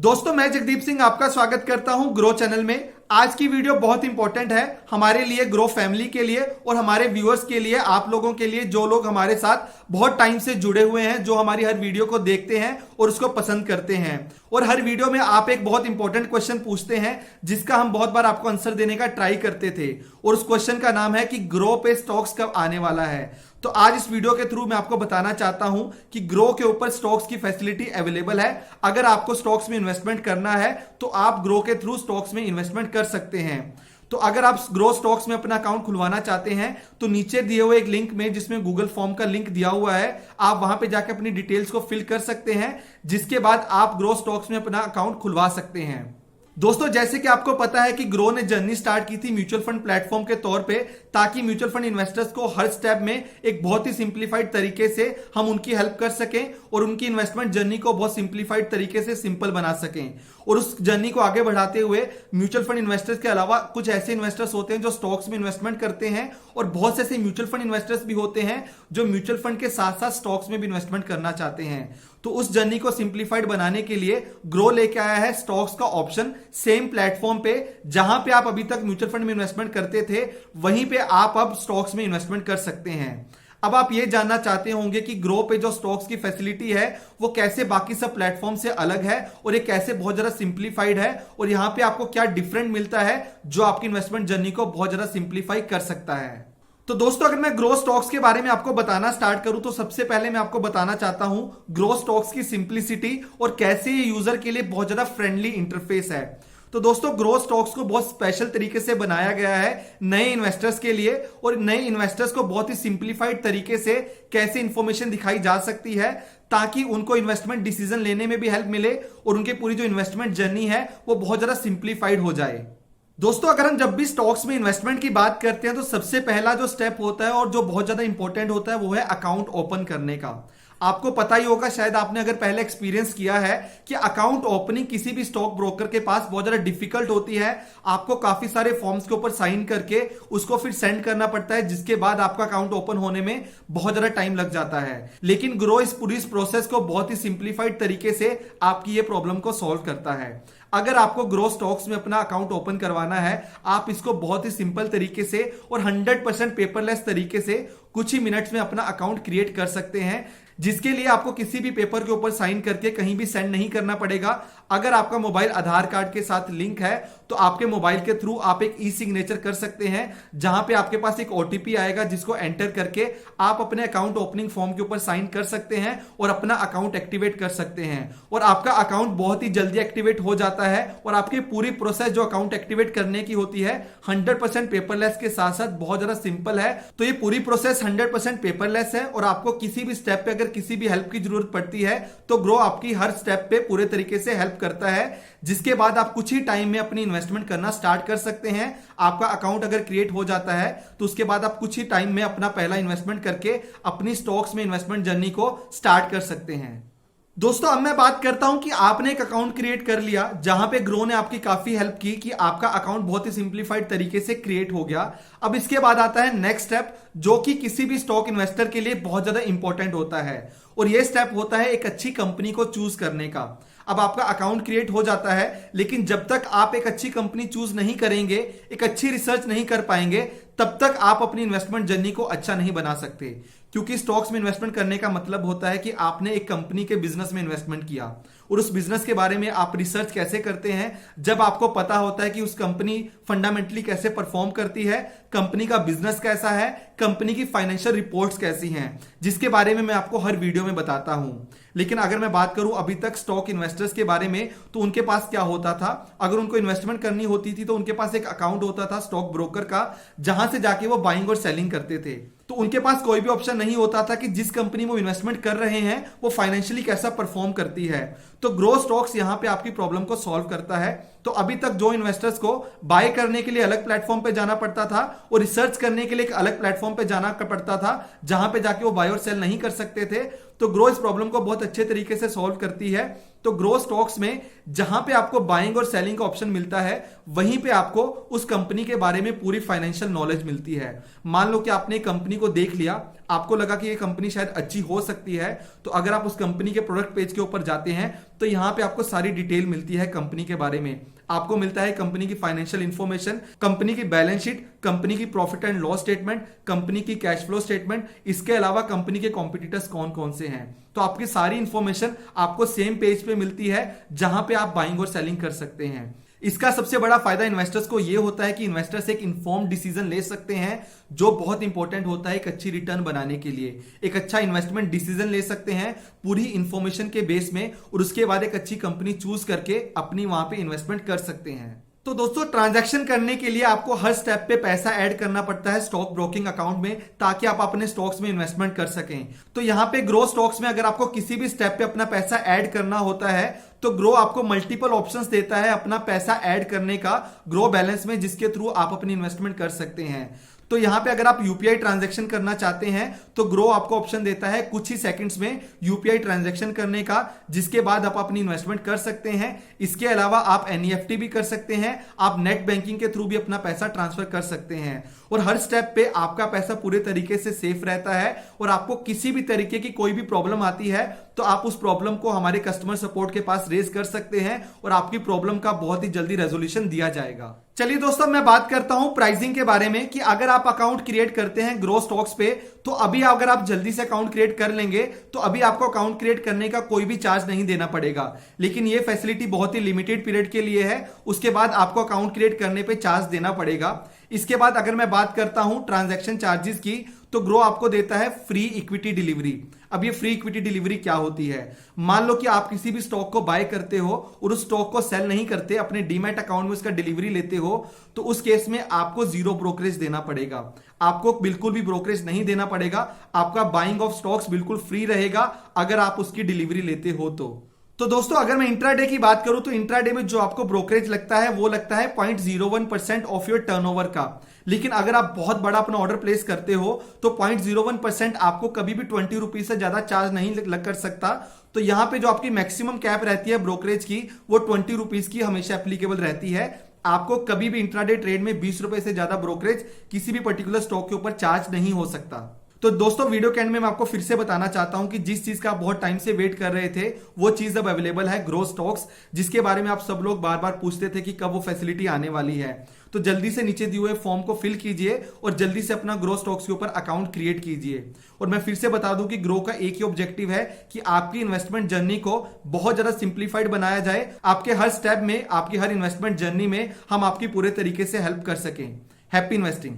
दोस्तों मैं जगदीप सिंह आपका स्वागत करता हूं ग्रो चैनल में। आज की वीडियो बहुत इंपॉर्टेंट है हमारे लिए, ग्रो फैमिली के लिए और हमारे व्यूअर्स के लिए, आप लोगों के लिए जो लोग हमारे साथ बहुत टाइम से जुड़े हुए हैं, जो हमारी हर वीडियो को देखते हैं और उसको पसंद करते हैं। और हर वीडियो में आप एक बहुत इंपॉर्टेंट क्वेश्चन पूछते हैं जिसका हम बहुत बार आपको आंसर देने का ट्राई करते थे, और उस क्वेश्चन का नाम है कि ग्रो पे स्टॉक्स कब आने वाला है। तो आज इस वीडियो के थ्रू मैं आपको बताना चाहता हूं कि ग्रो के ऊपर स्टॉक्स की फैसिलिटी अवेलेबल है। अगर आपको स्टॉक्स में इन्वेस्टमेंट करना है तो आप ग्रो के थ्रू स्टॉक्स में इन्वेस्टमेंट कर सकते हैं। तो अगर आप ग्रो स्टॉक्स में अपना अकाउंट खुलवाना चाहते हैं तो नीचे दिए हुए एक लिंक में, जिसमें गूगल फॉर्म का लिंक दिया हुआ है, आप वहां पे जाकर अपनी डिटेल्स को फिल कर सकते हैं, जिसके बाद आप ग्रो स्टॉक्स में अपना अकाउंट खुलवा सकते हैं। दोस्तों जैसे कि आपको पता है कि ग्रो ने जर्नी स्टार्ट की थी म्यूचुअल फंड प्लेटफॉर्म के तौर पे, ताकि म्यूचुअल फंड इन्वेस्टर्स को हर स्टेप में एक बहुत ही सिंप्लीफाइड तरीके से हम उनकी हेल्प कर सकें और उनकी इन्वेस्टमेंट जर्नी को बहुत सिंप्लीफाइड तरीके से सिंपल बना सकें। और उस जर्नी को आगे बढ़ाते हुए म्यूचुअल फंड इन्वेस्टर्स के अलावा कुछ ऐसे इन्वेस्टर्स होते हैं जो स्टॉक्स में इन्वेस्टमेंट करते हैं, और बहुत से ऐसे म्यूचुअल फंड इन्वेस्टर्स भी होते हैं जो म्यूचुअल फंड के साथ साथ स्टॉक्स में भी इन्वेस्टमेंट करना चाहते हैं। तो उस जर्नी को सिंप्लीफाइड बनाने के लिए ग्रो लेके आया है स्टॉक्स का ऑप्शन सेम प्लेटफॉर्म पे। जहां पे आप अभी तक म्यूचुअल फंड में इन्वेस्टमेंट करते थे, वहीं पे आप अब स्टॉक्स में इन्वेस्टमेंट कर सकते हैं। अब आप ये जानना चाहते होंगे कि ग्रो पे जो स्टॉक्स की फैसिलिटी है वो कैसे बाकी सब प्लेटफॉर्म से अलग है और ये कैसे बहुत ज्यादा सिंप्लीफाइड है, और यहां पे आपको क्या डिफरेंट मिलता है जो आपकी इन्वेस्टमेंट जर्नी को बहुत ज्यादा सिंप्लीफाई कर सकता है। तो दोस्तों अगर मैं ग्रो स्टॉक्स के बारे में आपको बताना स्टार्ट करूं तो सबसे पहले मैं आपको बताना चाहता हूं ग्रो स्टॉक्स की सिंप्लिसिटी और कैसे ये यूजर के लिए बहुत ज्यादा फ्रेंडली इंटरफेस है। तो दोस्तों ग्रो स्टॉक्स को बहुत स्पेशल तरीके से बनाया गया है नए इन्वेस्टर्स के लिए, और नए इन्वेस्टर्स को बहुत ही सिंप्लीफाइड तरीके से कैसे इंफॉर्मेशन दिखाई जा सकती है ताकि उनको इन्वेस्टमेंट डिसीजन लेने में भी हेल्प मिले और उनकी पूरी जो इन्वेस्टमेंट जर्नी है वो बहुत ज्यादा सिंप्लीफाइड हो जाए। दोस्तों अगर हम जब भी स्टॉक्स में इन्वेस्टमेंट की बात करते हैं तो सबसे पहला जो स्टेप होता है और जो बहुत ज्यादा इंपॉर्टेंट होता है वो है अकाउंट ओपन करने का। आपको पता ही होगा, शायद आपने अगर पहले एक्सपीरियंस किया है कि अकाउंट ओपनिंग किसी भी स्टॉक ब्रोकर के पास बहुत ज्यादा डिफिकल्ट होती है। आपको काफी सारे फॉर्म्स के ऊपर साइन करके उसको फिर सेंड करना पड़ता है, जिसके बाद आपका अकाउंट ओपन होने में बहुत ज्यादा टाइम लग जाता है। लेकिन ग्रो इस पूरी प्रोसेस को बहुत ही सिंप्लीफाइड तरीके से आपकी ये प्रॉब्लम को सॉल्व करता है। अगर आपको ग्रो स्टॉक्स में अपना अकाउंट ओपन करवाना है, आप इसको बहुत ही सिंपल तरीके से और 100% पेपरलेस तरीके से कुछ ही मिनट्स में अपना अकाउंट क्रिएट कर सकते हैं, जिसके लिए आपको किसी भी पेपर के ऊपर साइन करके कहीं भी सेंड नहीं करना पड़ेगा। अगर आपका मोबाइल आधार कार्ड के साथ लिंक है तो आपके मोबाइल के थ्रू आप एक ई सिग्नेचर कर सकते हैं, जहां पे आपके पास एक ओटीपी आएगा जिसको एंटर करके आप अपने अकाउंट ओपनिंग फॉर्म के ऊपर साइन कर सकते हैं और अपना अकाउंट एक्टिवेट कर सकते हैं। और आपका अकाउंट बहुत ही जल्दी एक्टिवेट हो जाता है, और आपकी पूरी प्रोसेस जो अकाउंट एक्टिवेट करने की होती है 100% पेपरलेस के साथ साथ बहुत ज्यादा सिंपल है। तो ये पूरी प्रोसेस 100% पेपरलेस है, और आपको किसी भी स्टेप पे अगर किसी भी हेल्प की जरूरत पड़ती है तो ग्रो आपकी हर स्टेप पे पूरे तरीके से हेल्प करता है, जिसके बाद आप कुछ ही टाइम में अपनी इन्वेस्टमेंट करना स्टार्ट कर सकते हैं। आपका अकाउंट अगर क्रिएट हो जाता है तो उसके बाद आप कुछ ही टाइम में अपना पहला इन्वेस्टमेंट करके अपनी स्टॉक्स में इन्वेस्टमेंट जर्नी को स्टार्ट कर सकते हैं। दोस्तों अब मैं बात करता हूं कि आपने एक अकाउंट क्रिएट कर लिया, जहां पे ग्रो ने आपकी काफी हेल्प की कि आपका अकाउंट बहुत ही सिंप्लीफाइड तरीके से क्रिएट हो गया। अब इसके बाद आता है नेक्स्ट स्टेप, जो कि किसी भी स्टॉक इन्वेस्टर के लिए बहुत ज्यादा इंपॉर्टेंट होता है, और यह स्टेप होता है एक अच्छी कंपनी को चूज करने का। अब आपका अकाउंट क्रिएट हो जाता है, लेकिन जब तक आप एक अच्छी कंपनी चूज नहीं करेंगे, एक अच्छी रिसर्च नहीं कर पाएंगे, तब तक आप अपनी इन्वेस्टमेंट जर्नी को अच्छा नहीं बना सकते। क्योंकि स्टॉक्स में इन्वेस्टमेंट करने का मतलब होता है कि आपने एक कंपनी के बिजनेस में इन्वेस्टमेंट किया, और उस बिजनेस के बारे में आप रिसर्च कैसे करते हैं जब आपको पता होता है कि उस कंपनी फंडामेंटली कैसे परफॉर्म करती है, कंपनी का बिजनेस कैसा है, कंपनी की फाइनेंशियल रिपोर्ट्स कैसी हैं, जिसके बारे में मैं आपको हर वीडियो में बताता हूं। लेकिन अगर मैं बात करूं अभी तक स्टॉक इन्वेस्टर्स के बारे में, तो उनके पास क्या होता था, अगर उनको इन्वेस्टमेंट करनी होती थी तो उनके पास एक अकाउंट होता था स्टॉक ब्रोकर का, जहां से जाके वो बाइंग और सेलिंग करते थे। तो उनके पास कोई भी ऑप्शन नहीं होता था कि जिस कंपनी में वो इन्वेस्टमेंट कर रहे हैं वो फाइनेंशियली कैसा परफॉर्म करती है। तो ग्रो स्टॉक्स यहां पे आपकी प्रॉब्लम को सॉल्व करता है। तो अभी तक जो इन्वेस्टर्स को बाय करने के लिए अलग प्लेटफॉर्म पे जाना पड़ता था और रिसर्च करने के लिए एक अलग प्लेटफॉर्म पे जाना पड़ता था, जहां पे जाके वो बाय और सेल नहीं कर सकते थे, तो ग्रो इस प्रॉब्लम को बहुत अच्छे तरीके से सॉल्व करती है। तो ग्रो स्टॉक्स में जहां पे आपको बाइंग और सेलिंग का ऑप्शन मिलता है, वहीं पे आपको उस कंपनी के बारे में पूरी फाइनेंशियल नॉलेज मिलती है। मान लो कि आपने कंपनी को देख लिया, आपको लगा कि ये कंपनी शायद अच्छी हो सकती है, तो अगर आप उस कंपनी के प्रोडक्ट पेज के ऊपर जाते हैं तो यहां पे आपको सारी डिटेल मिलती है कंपनी के बारे में। आपको मिलता है कंपनी की फाइनेंशियल इंफॉर्मेशन, कंपनी की बैलेंस शीट, कंपनी की profit and loss statement, company की कैश फ्लो स्टेटमेंट, इसके अलावा कंपनी के कॉम्पिटिटर्स कौन कौन से हैं। तो आपकी सारी इंफॉर्मेशन आपको सेम पेज पे मिलती है जहां पे आप बाइंग और सेलिंग कर सकते हैं। इसका सबसे बड़ा फायदा इन्वेस्टर्स को यह होता है कि इन्वेस्टर्स एक इन्फॉर्म्ड डिसीजन ले सकते हैं, जो बहुत इंपॉर्टेंट होता है एक अच्छी रिटर्न बनाने के लिए। एक अच्छा इन्वेस्टमेंट डिसीजन ले सकते हैं पूरी इंफॉर्मेशन के बेस में, और उसके बाद एक अच्छी कंपनी चूज करके अपनी वहां पे इन्वेस्टमेंट कर सकते हैं। तो दोस्तों, ट्रांजैक्शन करने के लिए आपको हर स्टेप पे पैसा ऐड करना पड़ता है स्टॉक ब्रोकिंग अकाउंट में, ताकि आप अपने स्टॉक्स में इन्वेस्टमेंट कर सकें। तो यहां पे ग्रो स्टॉक्स में अगर आपको किसी भी स्टेप पे अपना पैसा ऐड करना होता है तो ग्रो आपको मल्टीपल ऑप्शंस देता है अपना पैसा ऐड करने का ग्रो बैलेंस में, जिसके थ्रू आप अपनी इन्वेस्टमेंट कर सकते हैं। तो यहां पे अगर आप यूपीआई ट्रांजैक्शन करना चाहते हैं तो ग्रो आपको ऑप्शन देता है कुछ ही सेकंड्स में यूपीआई ट्रांजैक्शन करने का, जिसके बाद आप अपनी इन्वेस्टमेंट कर सकते हैं। इसके अलावा आप एनईएफटी भी कर सकते हैं, आप नेट बैंकिंग के थ्रू भी अपना पैसा ट्रांसफर कर सकते हैं, और हर स्टेप पे आपका पैसा पूरे तरीके से सेफ रहता है। और आपको किसी भी तरीके की कोई भी प्रॉब्लम आती है तो आप उस प्रॉब्लम को हमारे कस्टमर सपोर्ट के पास रेज कर सकते हैं और आपकी प्रॉब्लम का बहुत ही जल्दी रेजोल्यूशन दिया जाएगा। चलिए दोस्तों, मैं बात करता हूं प्राइसिंग के बारे में कि अगर आप अकाउंट क्रिएट करते हैं ग्रो स्टॉक्स पे, तो अभी अगर आप जल्दी से अकाउंट क्रिएट कर लेंगे तो अभी आपको अकाउंट क्रिएट करने का कोई भी चार्ज नहीं देना पड़ेगा। लेकिन ये फैसिलिटी बहुत ही लिमिटेड पीरियड के लिए है, उसके बाद आपको अकाउंट क्रिएट करने पे चार्ज देना पड़ेगा। इसके बाद अगर मैं बात करता हूं ट्रांजैक्शन चार्जेस की, तो ग्रो आपको देता है फ्री इक्विटी डिलीवरी। अब ये फ्री इक्विटी डिलीवरी क्या होती है? मान लो कि आप किसी भी स्टॉक को बाय करते हो और उस स्टॉक को सेल नहीं करते, अपने डीमैट अकाउंट में उसका डिलीवरी लेते हो, तो उस केस में आपको जीरो ब्रोकरेज देना पड़ेगा। आपको बिल्कुल भी ब्रोकरेज नहीं देना पड़ेगा, आपका बाइंग ऑफ स्टॉक्स बिल्कुल फ्री रहेगा अगर आप उसकी डिलीवरी लेते हो तो दोस्तों, अगर मैं इंट्राडे की बात करूं तो इंट्राडे में जो आपको ब्रोकरेज लगता है वो लगता है 0.01% ऑफ योर टर्नओवर का। लेकिन अगर आप बहुत बड़ा अपना ऑर्डर प्लेस करते हो तो 0.01% आपको कभी भी 20 रुपीज से ज्यादा चार्ज नहीं लग कर सकता। तो यहां पे जो आपकी मैक्सिमम कैप रहती है ब्रोकरेज की, वो 20 रुपीज की हमेशा एप्लीकेबल रहती है। आपको कभी भी इंट्राडे ट्रेड में 20 रुपए से ज्यादा ब्रोकरेज किसी भी पर्टिकुलर स्टॉक के ऊपर चार्ज नहीं हो सकता। तो दोस्तों, वीडियो के एंड में मैं आपको फिर से बताना चाहता हूं कि जिस चीज का आप बहुत टाइम से वेट कर रहे थे वो चीज अब अवेलेबल है, ग्रो स्टॉक्स, जिसके बारे में आप सब लोग बार बार पूछते थे कि कब वो फैसिलिटी आने वाली है। तो जल्दी से नीचे दिए हुए फॉर्म को फिल कीजिए और जल्दी से अपना ग्रो स्टॉक्स के ऊपर अकाउंट क्रिएट कीजिए। और मैं फिर से बता दूं कि ग्रो का एक ही ऑब्जेक्टिव है कि आपकी इन्वेस्टमेंट जर्नी को बहुत ज्यादा सिंप्लीफाइड बनाया जाए। आपके हर स्टेप में, आपकी हर इन्वेस्टमेंट जर्नी में हम आपकी पूरे तरीके से हेल्प कर सकें। Happy investing.